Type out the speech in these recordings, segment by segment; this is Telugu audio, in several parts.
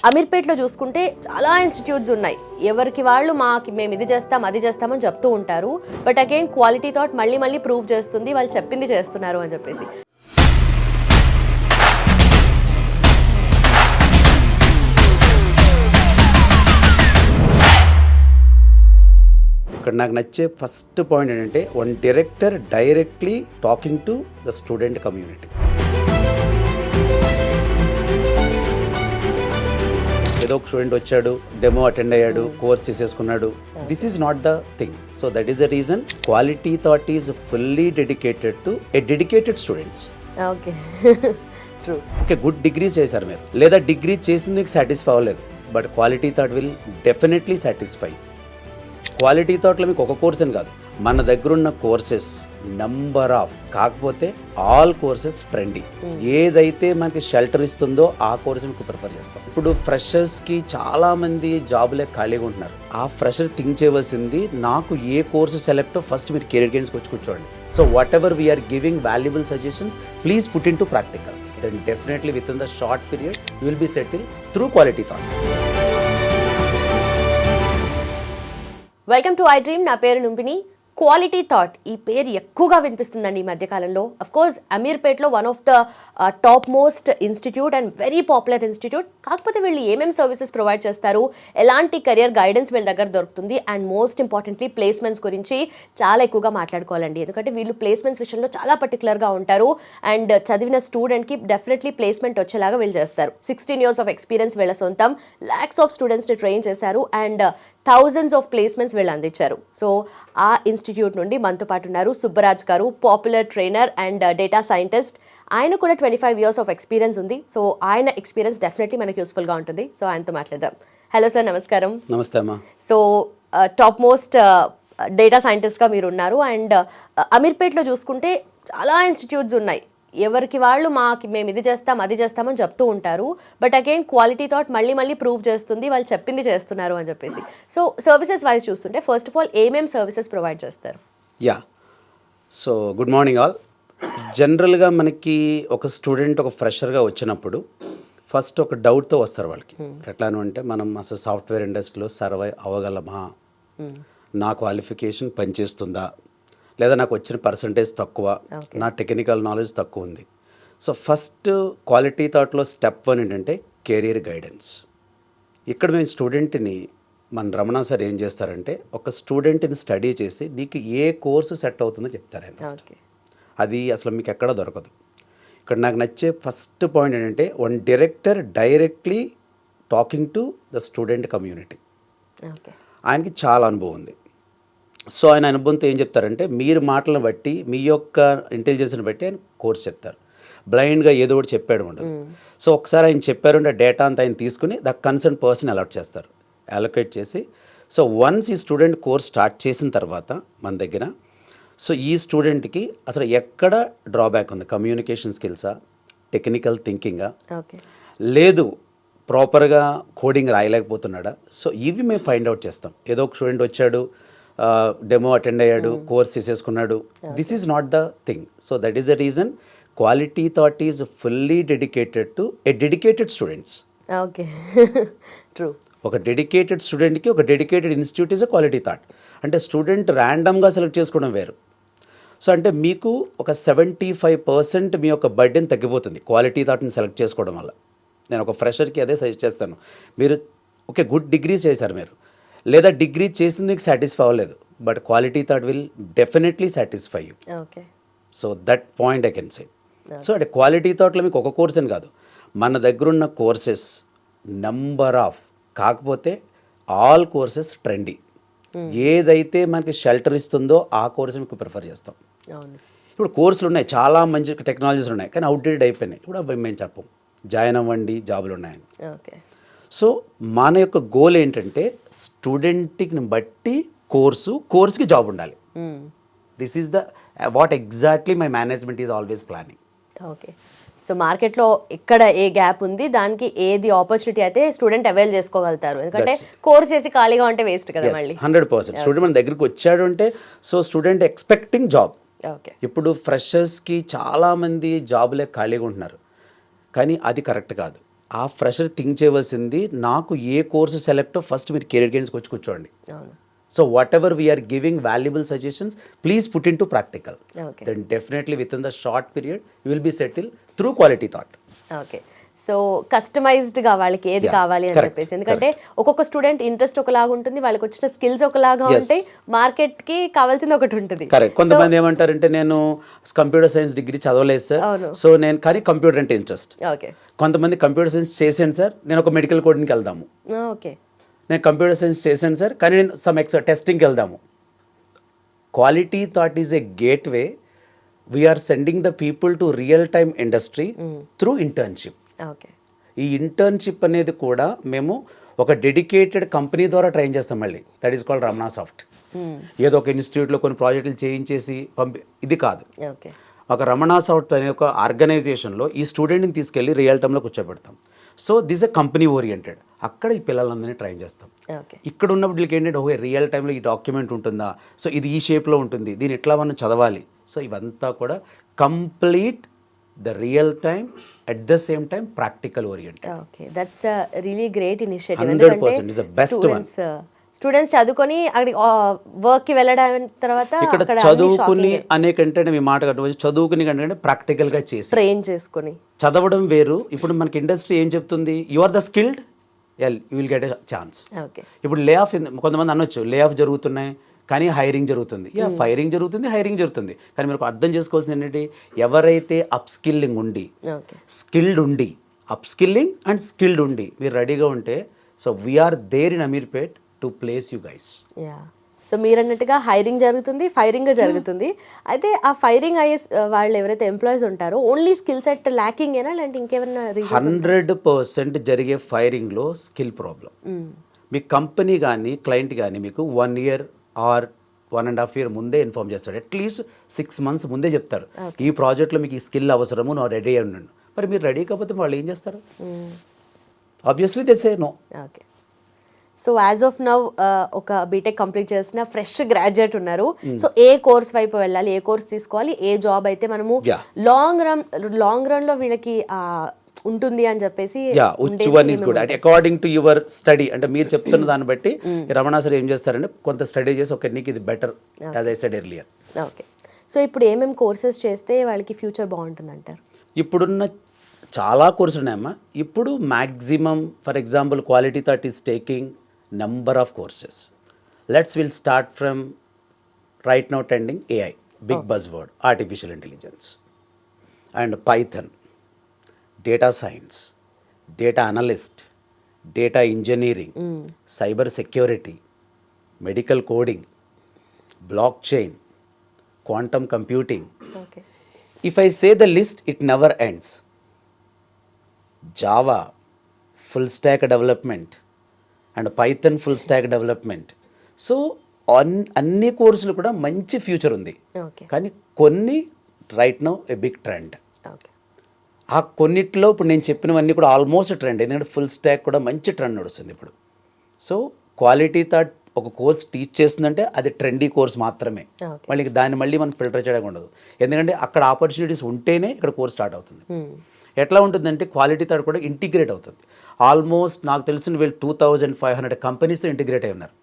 అమీర్పేట్లో చూసుకుంటే చాలా ఇన్స్టిట్యూట్స్ ఉన్నాయి. ఎవరికి వాళ్ళు మేము ఇది చేస్తాం అది చేస్తామని చెప్తూ ఉంటారు. బట్ అగైన్ క్వాలిటీ థాట్ మళ్ళీ మళ్ళీ ప్రూవ్ చేస్తుంది వాళ్ళు చెప్పింది చేస్తున్నారు అని చెప్పేసి. ఇక్కడ నాకు నచ్చే ఫస్ట్ పాయింట్ ఏంటంటే one director directly talking to the student community. ఏదో ఒక స్టూడెంట్ వచ్చాడు, డెమో అటెండ్ అయ్యాడు, కోర్స్ చేసేసుకున్నాడు. This is not the thing. So that is the reason Quality Thought is fully dedicated to a dedicated students. Okay true. Okay, good degrees చేశారు మీరు, లేదా డిగ్రీ చేసింది మీకు సాటిస్ఫై అవ్వలేదు, but Quality Thought will definitely satisfy. Quality థాట్లో మీకు ఒక కోర్స్ అని కాదు, మన దగ్గర ఉన్న కోర్సెస్ నంబర్ ఆఫ్, కాకపోతే ఆల్ కోర్సెస్ ట్రెండీ. ఏదైతే మనకి షెల్టర్ ఇస్తుందో ఆ కోర్స్ మీకు ప్రిఫర్ చేస్తాం. ఇప్పుడు ఫ్రెషర్స్కి చాలామంది జాబులే ఖాళీగా ఉంటున్నారు. ఆ ఫ్రెషర్ థింక్ చేయవలసింది, నాకు ఏ కోర్సు సెలెక్ట్ ఫస్ట్ మీరు కెరీర్ గైడెన్స్కి వచ్చి కూర్చోండి. So whatever we are giving valuable suggestions, please put into practical. Then definitely within the short period you will be settle through Quality Thought. Welcome to iDream. నా పేరు లుంబిని. క్వాలిటీ థాట్ ఈ పేరు ఎక్కువగా వినిపిస్తుందండి ఈ మధ్యకాలంలో. అఫ్కోర్స్ అమీర్పేట్లో one of the top most institute and very popular institute. కాకపోతే వీళ్ళు ఏమేమి సర్వీసెస్ ప్రొవైడ్ చేస్తారు, ఎలాంటి కెరియర్ గైడెన్స్ వీళ్ళ దగ్గర దొరుకుతుంది, అండ్ మోస్ట్ ఇంపార్టెంట్లీ ప్లేస్మెంట్స్ గురించి చాలా ఎక్కువగా మాట్లాడుకోవాలండి. ఎందుకంటే వీళ్ళు ప్లేస్మెంట్స్ విషయంలో చాలా పర్టికులర్గా ఉంటారు. అండ్ చదివిన స్టూడెంట్కి డెఫినెట్లీ ప్లేస్మెంట్ వచ్చేలాగా వీళ్ళు చేస్తారు. 16 years ఆఫ్ ఎక్స్పీరియన్స్ వీళ్ళ సొంతం. ల్యాక్స్ ఆఫ్ స్టూడెంట్స్ని ట్రైన్ చేశారు అండ్ థౌజండ్స్ ఆఫ్ ప్లేస్మెంట్స్ వీళ్ళు అందించారు. సో ఆ ఇన్స్టిట్యూట్ నుండి మనతో పాటు ఉన్నారు సుబ్బరాజ్ గారు, popular trainer and data scientist. ఆయన కూడా 25 years ఆఫ్ ఎక్స్పీరియన్స్ ఉంది. సో ఆయన ఎక్స్పీరియన్స్ డెఫినెట్లీ మనకి యూస్ఫుల్గా ఉంటుంది. సో ఆయనతో మాట్లాడదాం. హలో సార్, నమస్కారం. నమస్తే అమ్మా. సో టాప్ మోస్ట్ డేటా సైంటిస్ట్గా మీరు ఉన్నారు. అండ్ అమీర్పేట్లో చూసుకుంటే చాలా ఇన్స్టిట్యూట్స్ ఉన్నాయి. ఎవరికి వాళ్ళు మేము ఇది చేస్తాం అది చేస్తామని చెప్తూ ఉంటారు. బట్ అగైన్ క్వాలిటీ థాట్ మళ్ళీ మళ్ళీ ప్రూవ్ చేస్తుంది వాళ్ళు చెప్పింది చేస్తున్నారు అని చెప్పేసి. సో సర్వీసెస్ వైజ్ చూస్తుంటే ఫస్ట్ ఆఫ్ ఆల్ ఏమేమి సర్వీసెస్ ప్రొవైడ్ చేస్తారు? Yeah, so good morning all. జనరల్గా మనకి ఒక స్టూడెంట్ ఒక ఫ్రెషర్గా వచ్చినప్పుడు ఫస్ట్ ఒక డౌట్తో వస్తారు వాళ్ళకి. ఎట్లా అంటే మనం అసలు సాఫ్ట్వేర్ ఇండస్ట్రీలో సర్వై అవ్వగలమా, నా క్వాలిఫికేషన్ పనిచేస్తుందా, లేదా నాకు వచ్చిన పర్సంటేజ్ తక్కువ, నా టెక్నికల్ నాలెడ్జ్ తక్కువ ఉంది. సో ఫస్ట్ క్వాలిటీ థాట్లో స్టెప్ 1 ఏంటంటే కెరీర్ గైడెన్స్. ఇక్కడ మేము స్టూడెంట్ని, మన రమణ సార్ ఏం చేస్తారంటే ఒక స్టూడెంట్ని స్టడీ చేసి నీకు ఏ కోర్సు సెట్ అవుతుందో చెప్తారు ఆయన. అది అసలు మీకు ఎక్కడ దొరకదు. ఇక్కడ నాకు నచ్చే ఫస్ట్ పాయింట్ ఏంటంటే one director directly talking to the student community. ఆయనకి చాలా అనుభవం ఉంది. సో ఆయన అనుభవంతో ఏం చెప్తారంటే మీరు మాటలను బట్టి, మీ యొక్క ఇంటెలిజెన్స్ని బట్టి ఆయన కోర్స్ చెప్తారు. బ్లైండ్గా ఏదో ఒకటి చెప్పాడు ఉండదు. సో ఒకసారి ఆయన చెప్పారు అంటే డేటా అంతా ఆయన తీసుకుని ద కన్సర్న్ పర్సన్ అలాట్ చేస్తారు, అలొకేట్ చేసి. సో వన్స్ ఈ స్టూడెంట్ కోర్స్ స్టార్ట్ చేసిన తర్వాత మన దగ్గర, సో ఈ స్టూడెంట్కి అసలు ఎక్కడ డ్రాబ్యాక్ ఉంది, కమ్యూనికేషన్ స్కిల్సా, టెక్నికల్ థింకింగా, లేదు ప్రాపర్గా కోడింగ్ రాయలేకపోతున్నాడా. సో ఇవి మేము ఫైండ్ అవుట్ చేస్తాం. ఏదో ఒక స్టూడెంట్ వచ్చాడు, డెమో అటెండ్ అయ్యాడు, కోర్స్ చేసేసుకున్నాడు. This is not the thing. So that is the reason Quality Thought is fully dedicated to a dedicated students. Okay true. ఒక డెడికేటెడ్ స్టూడెంట్కి ఒక dedicated institute is a Quality Thought. అంటే స్టూడెంట్ ర్యాండమ్గా సెలెక్ట్ చేసుకోవడం వేరు. సో అంటే మీకు ఒక 75% మీ యొక్క బర్డెన్ తగ్గిపోతుంది క్వాలిటీ థాట్ని సెలెక్ట్ చేసుకోవడం వల్ల. నేను ఒక ఫ్రెషర్కి అదే సజెస్ట్ చేస్తాను. మీరు ఓకే గుడ్ డిగ్రీస్ చేశారు మీరు, లేదా డిగ్రీ చేసింది మీకు సాటిస్ఫై అవ్వలేదు, but Quality Thought will definitely satisfy you. Okay, so that point I can say. So అంటే క్వాలిటీ థాట్లో మీకు ఒక కోర్స్ అని కాదు, మన దగ్గర ఉన్న కోర్సెస్ నంబర్ ఆఫ్, కాకపోతే ఆల్ కోర్సెస్ ట్రెండీ. ఏదైతే మనకి షెల్టర్ ఇస్తుందో ఆ కోర్స్ మీకు ప్రిఫర్ చేస్తాం. ఇప్పుడు కోర్సులు ఉన్నాయి, చాలా మంచి టెక్నాలజీస్ ఉన్నాయి, కానీ అవుట్డేటెడ్ అయిపోయినాయి. ఇప్పుడు అవి మేము చెప్పం, జాయిన్ అవ్వండి జాబులు ఉన్నాయని. ఓకే. సో మన యొక్క గోల్ ఏంటంటే స్టూడెంట్ని బట్టి కోర్స్కి జాబ్ ఉండాలి. This is the what exactly my management is always planning. Okay. So మార్కెట్లో ఎక్కడ ఏ గ్యాప్ ఉంది, దానికి ఏది ఆపర్చునిటీ అయితే స్టూడెంట్ అవైల్ చేసుకోగలుగుతారు. ఎందుకంటే కోర్స్ చేసి ఖాళీగా ఉంటే వేస్ట్ కదా. మళ్ళీ 100% స్టూడెంట్ మన దగ్గరికి వచ్చాడు అంటే so student expecting job. Okay. ఇప్పుడు ఫ్రెషర్స్కి చాలామంది జాబులే ఖాళీగా ఉంటున్నారు, కానీ అది కరెక్ట్ కాదు. ఆ ఫ్రెషర్ థింక్ చేయవలసింది నాకు ఏ కోర్సు సెలెక్ట్ ఫస్ట్ మీరు కెరీర్ గైడెన్స్కి వచ్చి కూర్చోండి. అవును. So whatever we are giving valuable suggestions please put into practical. Okay. Then definitely within the short period you will be settle through Quality Thought. Okay. So కస్టమైజ్డ్గా వాళ్ళకి ఏది కావాలి అని చెప్పేసి, ఎందుకంటే ఒక్కొక్క స్టూడెంట్ ఇంట్రెస్ట్ ఒకలాగా ఉంటుంది, వాళ్ళకి వచ్చిన స్కిల్స్ ఒకలాగా ఉంటాయి, మార్కెట్కి కావాల్సింది ఒకటి ఉంటుంది. కరెక్ట్. కొంతమంది ఏమంటారంటే నేను కంప్యూటర్ సైన్స్ డిగ్రీ చదవలేదు సార్, సో నేను కానీ కంప్యూటర్ అంటే ఇంట్రెస్ట్. ఓకే. కొంతమంది కంప్యూటర్ సైన్స్ చేశాను సార్, నేను ఒక మెడికల్ కోడింగ్కి వెళ్దాము. ఓకే. నేను కంప్యూటర్ సైన్స్ చేశాను సార్, కానీ నేను సమ్ టెస్టింగ్కి వెళ్దాము. Quality Thought is a gateway. We're sending the people to real time industry through internship. Okay. ఈ ఇంటర్న్షిప్ అనేది కూడా మేము ఒక డెడికేటెడ్ కంపెనీ ద్వారా ట్రైన్ చేస్తాం మళ్ళీ. That is called Ramana soft. ఏదో ఒక ఇన్స్టిట్యూట్లో కొన్ని ప్రాజెక్టులు చేయించేసి ఇది కాదు. ఓకే. ఒక రమణ సాఫ్ట్ అనే ఒక ఆర్గనైజేషన్లో ఈ స్టూడెంట్ని తీసుకెళ్ళి రియల్ టైంలో కూర్చోబెడతాం. So this a company oriented. అక్కడ ఈ పిల్లలందరినీ ట్రైన్ చేస్తాం. ఓకే. ఇక్కడ ఉన్నప్పుడు వీళ్ళకి ఏంటంటే ఓకే రియల్ టైంలో ఈ డాక్యుమెంట్ ఉంటుందా, సో ఇది ఈ షేప్లో ఉంటుంది, దీని ఎట్లా మనం చదవాలి. సో ఇవంతా కూడా complete the real time at the same time practical oriented. Okay, that's a really great initiative. 100% is the best one. Students చదువుకొని అక్కడ వర్క్ కి వెళ్ళడం తర్వాత ఇక్కడ చదువుకుని అనేకంటే మీ మాట కట్టవచ్చు, చదువుకుని కంటే ప్రాక్టికల్ గా చేసి ట్రైన్ చేసుకుని చదవడం వేరు. ఇప్పుడు మనకి ఇండస్ట్రీ ఏం చెప్తుంది, you are the skilled, you will get a chance. ఇప్పుడు లే ఆఫ్, కొంతమంది అనొచ్చు లే ఆఫ్ జరుగుతున్నాయి కానీ హైరింగ్ జరుగుతుంది. ఫైరింగ్ జరుగుతుంది, హైరింగ్ జరుగుతుంది. కానీ మీరు అర్థం చేసుకోవాల్సింది ఏంటంటే ఎవరైతే అప్ స్కిల్లింగ్ ఉండి స్కిల్డ్ ఉండి అప్ స్కిల్లింగ్ అండ్ స్కిల్డ్ ఉండి మీరు రెడీగా ఉంటే, so we're there in Ameerpet to place you guys. సో మీరు అన్నట్టుగా హైరింగ్ జరుగుతుంది, ఫైరింగ్ జరుగుతుంది. అయితే ఆ ఫైరింగ్ అయ్యే వాళ్ళు ఎవరైతే ఎంప్లాయీస్ ఉంటారో ఓన్లీ స్కిల్ సెట్ ల్యాకింగ్ ఏనా లేదంటే ఇంకేమైనా 100% జరిగే ఫైరింగ్లో స్కిల్ ప్రాబ్లం. మీ కంపెనీ కానీ క్లయింట్ కానీ మీకు 1 year ఆర్ 1.5 year ముందే ఇన్ఫార్మ్ చేస్తాడు. అట్లీస్ట్ 6 months ముందే చెప్తారు ఈ ప్రాజెక్ట్లో మీకు ఈ స్కిల్ అవసరము, నువ్వు రెడీ అయి ఉండండి. మరి మీరు రెడీ కాకపోతే వాళ్ళు ఏం చేస్తారు? Obviously they say no. Okay. So as of now ఒక బీటెక్ కంప్లీట్ చేసిన ఫ్రెష్ గ్రాడ్యుయేట్ ఉన్నారు. సో ఏ కోర్స్ వైపు వెళ్ళాలి, ఏ కోర్స్ తీసుకోవాలి, ఏ జాబ్ అయితే మనము లాంగ్ రన్ లో వీళ్ళకి ఉంటుంది అని చెప్పేసి అకార్డింగ్ టు యువర్ స్టడీ. అంటే మీరు చెప్తున్న దాన్ని బట్టి రమణ సార్ ఏం చేస్తారంటే కొంత స్టడీ చేసి ఓకే నీకు ఇది better as I said earlier. Okay. So ఇప్పుడు ఏమేమి కోర్సెస్ చేస్తే వాళ్ళకి ఫ్యూచర్ బాగుంటుంది అంటారు? ఇప్పుడున్న చాలా కోర్సులు ఉన్నాయమ్మా. ఇప్పుడు maximum for example Quality Thought is taking number of courses. Will start from right now trending AI, big buzzword, artificial intelligence and Python, data science, data analyst, data engineering, cyber security, medical coding, blockchain, quantum computing. If I say the list, it never ends. Java, full stack development, and Python full stack development. So, అన్ని కోర్సులు కూడా మంచి ఫ్యూచర్ ఉంది. కానీ కొన్ని right now a big trend. ఆ కొన్నిట్లో ఇప్పుడు నేను చెప్పినవన్నీ కూడా ఆల్మోస్ట్ ట్రెండ్, ఎందుకంటే ఫుల్ స్టాక్ కూడా మంచి ట్రెండ్ నడుస్తుంది ఇప్పుడు. సో క్వాలిటీ థాట్ ఒక కోర్స్ టీచ్ చేస్తుందంటే అది ట్రెండీ కోర్స్ మాత్రమే. దాన్ని మళ్ళీ మనం ఫిల్టర్ చేయడం ఉండదు, ఎందుకంటే అక్కడ ఆపర్చునిటీస్ ఉంటేనే ఇక్కడ కోర్స్ స్టార్ట్ అవుతుంది. ఎట్లా ఉంటుందంటే క్వాలిటీ థాట్ కూడా ఇంటిగ్రేట్ అవుతుంది. ఆల్మోస్ట్ నాకు తెలిసిన వీళ్ళు 2500 కంపెనీస్తో ఇంటిగ్రేట్ అయి ఉన్నారు.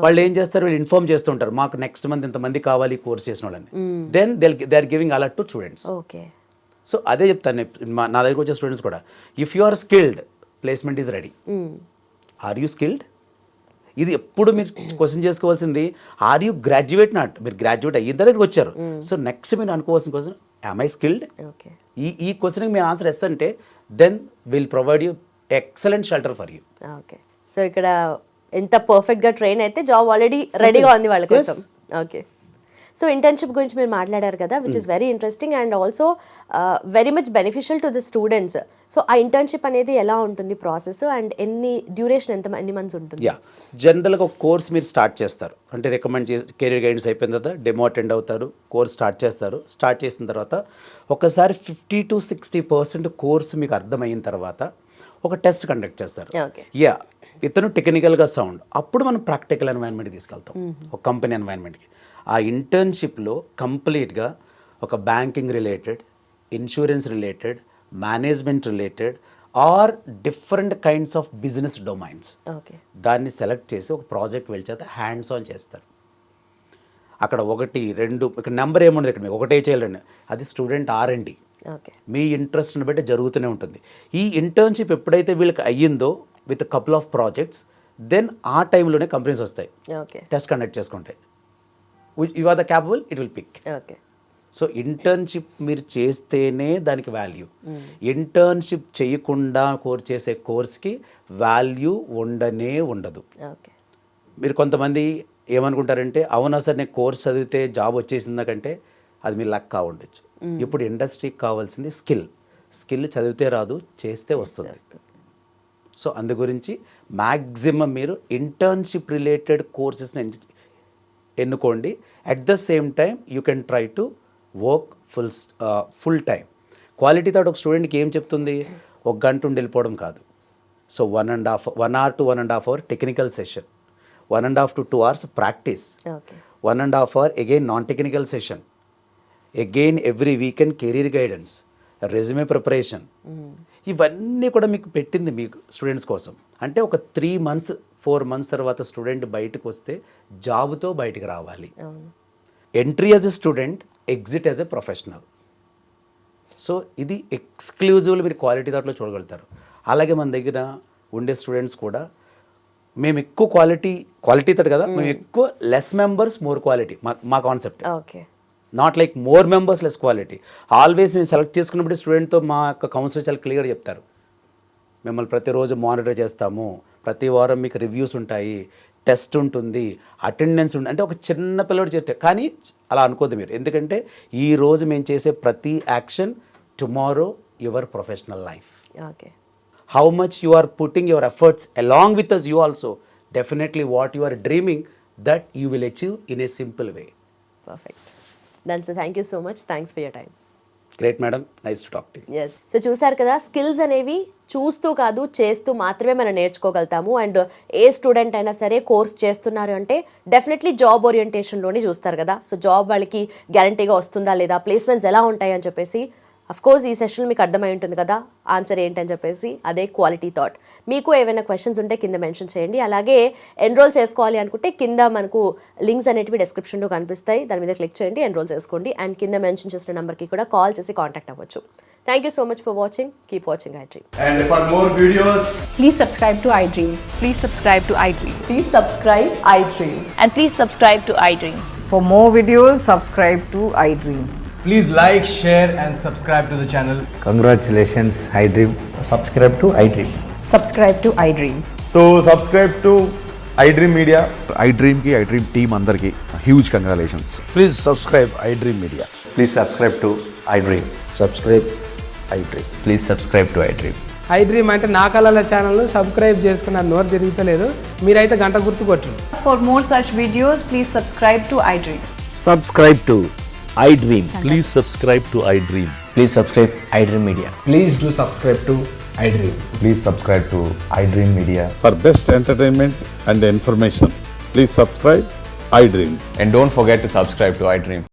వాళ్ళు ఏం చేస్తారు, వీళ్ళు ఇన్ఫార్మ్ చేస్తుంటారు మాకు నెక్స్ట్ మంత్ ఇంతమంది కావాలి కోర్స్ చేసిన వాళ్ళని. Then they are giving alert to students. So అదే చెప్తాను నా దగ్గర వచ్చే స్టూడెంట్స్ కూడా, if you are skilled placement is ready. Are you skilled? ఇది ఎప్పుడు మీరు క్వశ్చన్ చేసుకోవాల్సింది, ఆర్ యూ గ్రాడ్యుయేట్ నాట్. మీరు గ్రాడ్యుయేట్ అయిన తర్వాత వచ్చారు. సో నెక్స్ట్ మీరు అనుకోవాల్సిన క్వశ్చన్, యామ్ ఐ స్కిల్డ్? ఈ క్వశ్చన్కి మీరు ఆన్సర్ ఎస్ అంటే then will provide you excellent shelter for you. Okay. So ఇక్కడ ఎంత పర్ఫెక్ట్గా ట్రైన్ అయితే జాబ్ ఆల్రెడీ రెడీగా ఉంది వాళ్ళ కోసం. ఓకే. సో ఇంటర్న్షిప్ గురించి మీరు మాట్లాడారు కదా, which is very interesting and also very much beneficial to the students. So ఆ ఇంటర్న్షిప్ అనేది ఎలా ఉంటుంది ప్రాసెస్ అండ్ డ్యూరేషన్ ఎన్ని మంత్స్ ఉంటుంది? జనరల్గా ఒక కోర్స్ మీరు స్టార్ట్ చేస్తారు అంటే రికమెండ్ చేసి కెరీర్ గైడెన్స్ అయిపోయిన తర్వాత డెమో అటెండ్ అవుతారు, కోర్స్ స్టార్ట్ చేస్తారు. స్టార్ట్ చేసిన తర్వాత ఒకసారి 50 to 60% కోర్సు మీకు అర్థమైన తర్వాత ఒక టెస్ట్ కండక్ట్ చేస్తారు. ఇతను టెక్నికల్గా సౌండ్, అప్పుడు మనం ప్రాక్టికల్ ఎన్వైరన్మెంట్కి తీసుకెళ్తాం, ఒక కంపెనీ ఎన్వైరన్మెంట్కి. ఆ ఇంటర్న్షిప్లో కంప్లీట్గా ఒక banking related, insurance related, management related, or different kinds of business domains. Okay. దాన్ని సెలెక్ట్ చేసి ఒక ప్రాజెక్ట్ వెళ్ళి చేత హ్యాండ్స్ ఆన్ చేస్తారు. అక్కడ 1, 2 ఇక్కడ నెంబర్ ఏముండదు, ఇక్కడ మీకు ఒకటే చేయాలండి, అది స్టూడెంట్ R&D. ఓకే. మీ ఇంట్రెస్ట్ని బట్టి జరుగుతూనే ఉంటుంది. ఈ ఇంటర్న్షిప్ ఎప్పుడైతే వీళ్ళకి అయ్యిందో with couple of projects, then ఆ టైంలోనే కంపెనీస్ వస్తాయి ఓకే. టెస్ట్ కండక్ట్ చేసుకుంటాయి. You are the capable, it will pick. Okay. So internship మీరు చేస్తేనే దానికి వాల్యూ. ఇంటర్న్షిప్ చేయకుండా చేసే కోర్స్కి వాల్యూ ఉండదు. ఓకే. మీరు కొంతమంది ఏమనుకుంటారంటే, అవునా సార్ నేను కోర్స్ చదివితే జాబ్ వచ్చేసిందా కంటే అది మీ లక్ ఉండొచ్చు. ఇప్పుడు ఇండస్ట్రీకి కావాల్సింది స్కిల్ చదివితే రాదు, చేస్తే వస్తుంది. సో అందు గురించి మ్యాక్సిమం మీరు ఇంటర్న్షిప్ రిలేటెడ్ కోర్సెస్ని ఎన్నుకోండి. At the same time you can try to work full time. Quality Thought ఒక స్టూడెంట్కి ఏం చెప్తుంది, 1 గంట ఉండి వెళ్ళిపోవడం కాదు. So 1 hour to 1.5 hour technical session, 1.5 to 2 hours practice, 1.5 hour again non technical session, again every weekend career guidance, resume preparation. ఇవన్నీ కూడా మీకు పెట్టింది మీకు స్టూడెంట్స్ కోసం. అంటే ఒక 3 months 4 months తర్వాత స్టూడెంట్ బయటకు వస్తే జాబ్తో బయటికి రావాలి. Entry as a student, exit as a professional. So ఇది ఎక్స్క్లూజివ్లీ మీరు క్వాలిటీ థాట్లో చూడగలుగుతారు. అలాగే మన దగ్గర ఉండే స్టూడెంట్స్ కూడా మేము ఎక్కువ క్వాలిటీ థాట్ కదా, మేము ఎక్కువ లెస్ మెంబర్స్ మోర్ క్వాలిటీ మా concept. Okay. Not like more members less quality. Always మేము సెలెక్ట్ చేసుకున్నప్పుడు స్టూడెంట్తో మా యొక్క కౌన్సిలర్ చాలా క్లియర్గా చెప్తారు, మిమ్మల్ని ప్రతిరోజు మానిటర్ చేస్తాము, ప్రతి వారం మీకు రివ్యూస్ ఉంటాయి, టెస్ట్ ఉంటుంది, అటెండెన్స్ ఉంటుంది. అంటే ఒక చిన్న పిల్లడు చెప్తే, కానీ అలా అనుకోద్దు మీరు. ఎందుకంటే ఈరోజు మేము చేసే ప్రతి action tomorrow your professional life. Okay. How much you are putting your efforts along with us, you also definitely what you are dreaming that you will achieve in a simple way. Perfect. Done sir, thank you so much. Thanks for your time. Great madam, nice to talk to you. Yes. So చూసారు కదా, స్కిల్స్ అనేవి చూస్తూ కాదు చేస్తూ మాత్రమే మనం నేర్చుకోగలుగుతాము. అండ్ ఏ స్టూడెంట్ అయినా సరే కోర్స్ చేస్తున్నారు అంటే డెఫినెట్లీ జాబ్ ఓరియంటేషన్లోనే చూస్తారు కదా. సో జాబ్ వాళ్ళకి గ్యారంటీగా వస్తుందా లేదా, ప్లేస్మెంట్స్ ఎలా ఉంటాయి అని చెప్పేసి అఫ్కోర్స్ ఈ సెషన్ మీకు అర్థమై ఉంటుంది కదా ఆన్సర్ ఏంటని చెప్పేసి. అదే క్వాలిటీ థాట్. మీకు ఏమైనా క్వశ్చన్స్ ఉంటే కింద మెన్షన్ చేయండి. అలాగే ఎన్రోల్ చేసుకోవాలి అనుకుంటే కింద మనకు లింక్స్ అనేటివి డిస్క్రిప్షన్లో కనిపిస్తాయి, దాని మీద క్లిక్ చేయండి, ఎన్రోల్ చేసుకోండి. అండ్ కింద మెన్షన్ చేసిన నెంబర్కి కూడా కాల్ చేసి కాంటాక్ట్ అవ్వచ్చు. Thank you so much for watching. Keep watching iDream. And for more videos, please subscribe to iDream. Please subscribe to iDream. Please subscribe iDream. And please subscribe to iDream. For more videos, subscribe to iDream. please like, share and subscribe to the channel. Congratulations, iDream. Subscribe to iDream. Subscribe to iDream. So subscribe to iDream Media. iDream ki iDream team andarki huge congratulations. Please subscribe iDream Media. Please subscribe to iDream. Subscribe iDream. Please subscribe to iDream. iDream అంటే నా కళల ఛానల్ను సబ్స్క్రైబ్ చేసుకున్న నోరు తిరుగుతలేదు, మీరైతే గంట గుర్తు కొట్టండి. For more such videos, please subscribe to iDream. Subscribe to iDream. Please subscribe to iDream. Please subscribe iDream Media. Please do subscribe to iDream. Please subscribe to iDream Media. For best entertainment and information, please subscribe iDream. And don't forget to subscribe to iDream.